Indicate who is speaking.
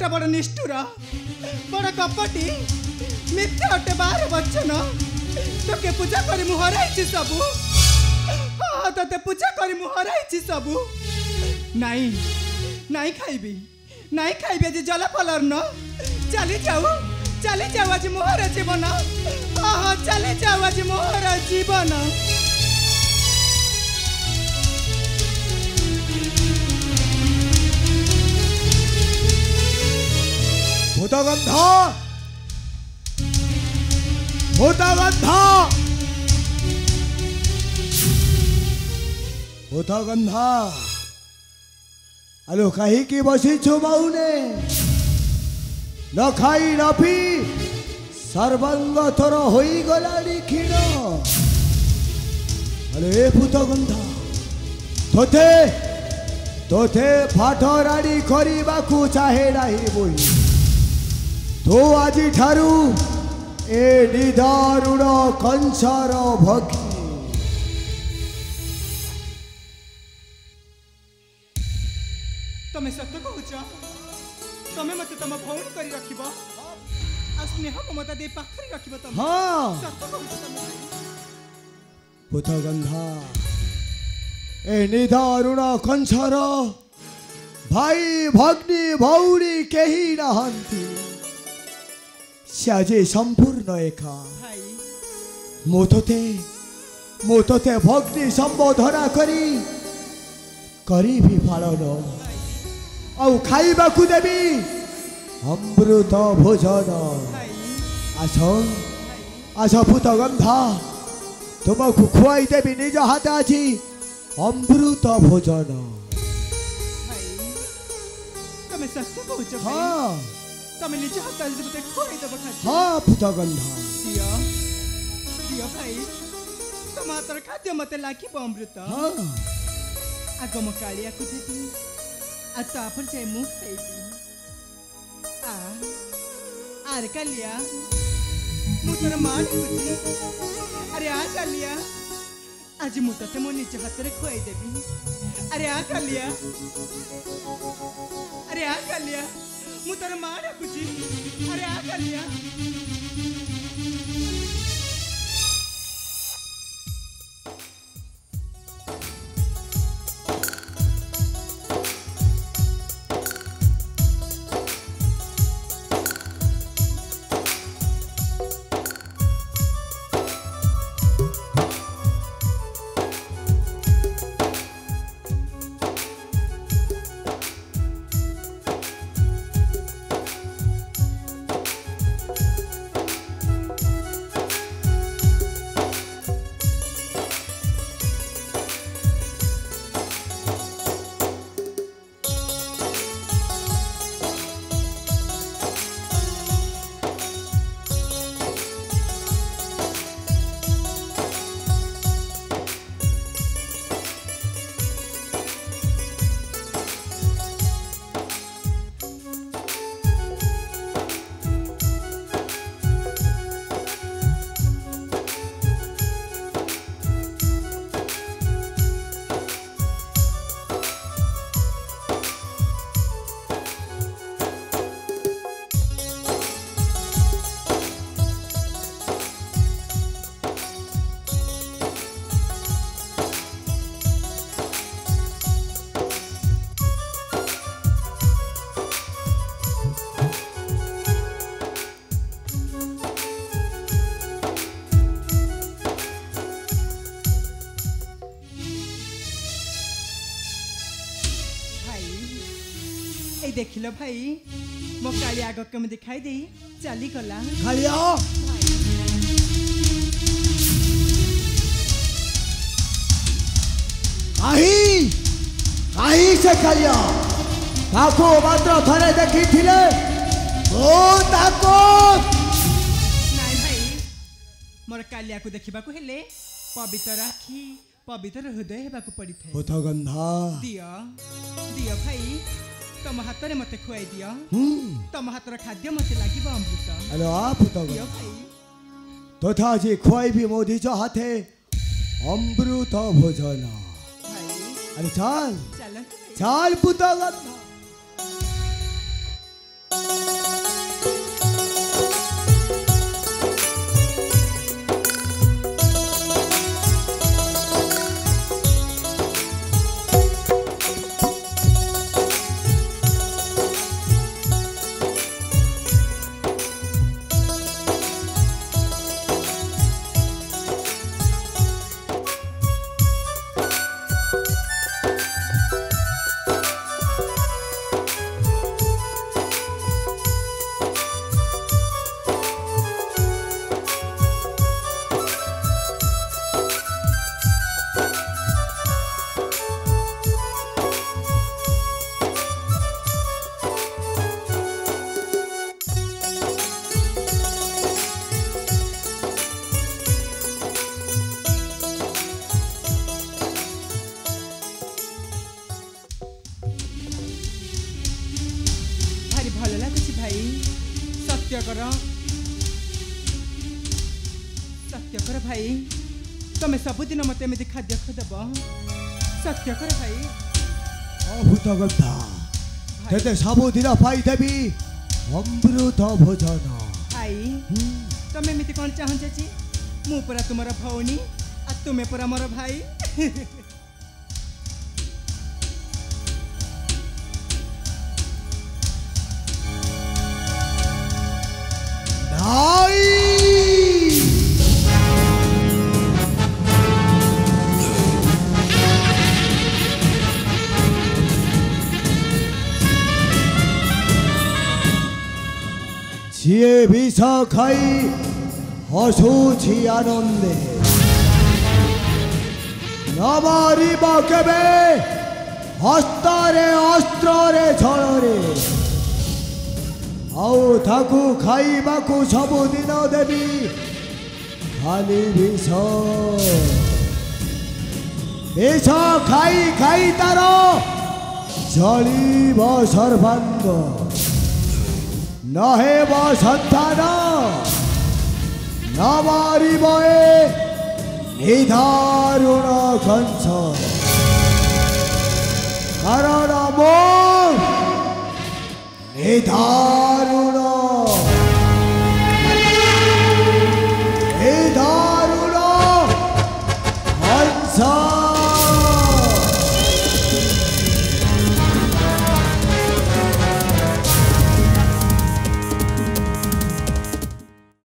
Speaker 1: झीलटा बड़ निष्ठुर बड़ कपटी मिथ्या अटे 12 वचन तोके पूजा करी मु हराइछि सबु हाँ तते पूजा करी मु हराइछि सबु नाई नाई खाइबी आज जल पलर न चली जाऊ आज मोहर जीवन हाँ चली जाऊ आज मोहर जीवन
Speaker 2: भूतगंधा भूतगंधा भूतगंधा अलो कहीं की बसी छुबाऊ ने न खाई न पी सर्वांग थर होई गलानी क्षीण अरे भूतगंधा तोते तोते फाटराड़ी करने चाहे नहीं बोली तो आज ठारू ए निदारुण कंसार भगी
Speaker 1: तमे सत्य कहूच तमे मते तम भौणी करी रखिबो आ स्नेह ममता दे पाखरी रखिबो तमे
Speaker 2: हां
Speaker 1: सत्य कहूच तमे
Speaker 2: भूतगंधा ए निदारुण कंसार भाई भग्नी भौणी केही नहंती साजे संपूर्ण एका
Speaker 1: भाई
Speaker 2: मोतते भक्ति संबोधना करी भी पालन आउ खाइबा को देवी अमृत भोजन आस आस भूतगंधा तुमको खुआई देवी निज हाथ आज अमृत भोजन
Speaker 1: तमे सत्य कहूच
Speaker 2: हाँ
Speaker 1: तमे निज हाथ आज मते खुआई देबो खाती
Speaker 2: हाँ भूतगंधा
Speaker 1: दिया भाई तुम हाथर खाद्य मते लागिबो अमृत
Speaker 2: हाँ
Speaker 1: आगम कालिया को देबी आ तापर जाय मु खाइबी आर कालिया मु तोर मान खुजी अरे आ कालिया आज मु तते मो निज हाथ रे खुआई देबी अरे आ कालिया मु तोर मान खुजी अरे आ कालिया देख लो भाई मो काली आग के दिखाई दे चली गला
Speaker 2: कालिया कहीं से कालिया ताको मात्र थरे देखी थिले ओ ताको
Speaker 1: नाई भाई मोर कालिया को देखिबा को हेले पवित्र राखी पवित्र हृदय हेबा को पड़ी थे
Speaker 2: भूतगंधा
Speaker 1: दिया दिया भाई तम हाथ रे मते खुआई दिया तम हाथ रे खाद्य मते लागि अमृत
Speaker 2: हेलो आप भूतगंधा
Speaker 1: भाई
Speaker 2: तथा जी खुआई भी मोदी जो हाथे अमृत भोजन
Speaker 1: भाई
Speaker 2: अरे चल
Speaker 1: चल
Speaker 2: चल भूतगंधा
Speaker 1: भल लगुच भाई सत्य कर भाई तुम सबुदिन मत एमती खाद्य खदब सत्य कर भाई
Speaker 2: अभूत गंधा तेते सबुदिन पाइदेवी अमृत भोजन
Speaker 1: भाई तुम एमती कौन चाहूचे जी मु परा तुमर भौनी आ तुमे परा मोर भाई
Speaker 2: जिए विष खाई हसुची आनंदे नमारिब केबे हस्तरे अस्त्रे छड़े आउ ताकू खाइबाकू सबुदिन देवी खाली विष विष खाई खाई तार जलिब सर्वांग नहेब संतान नमारिब निधारुण कंस कारण मो निधारुण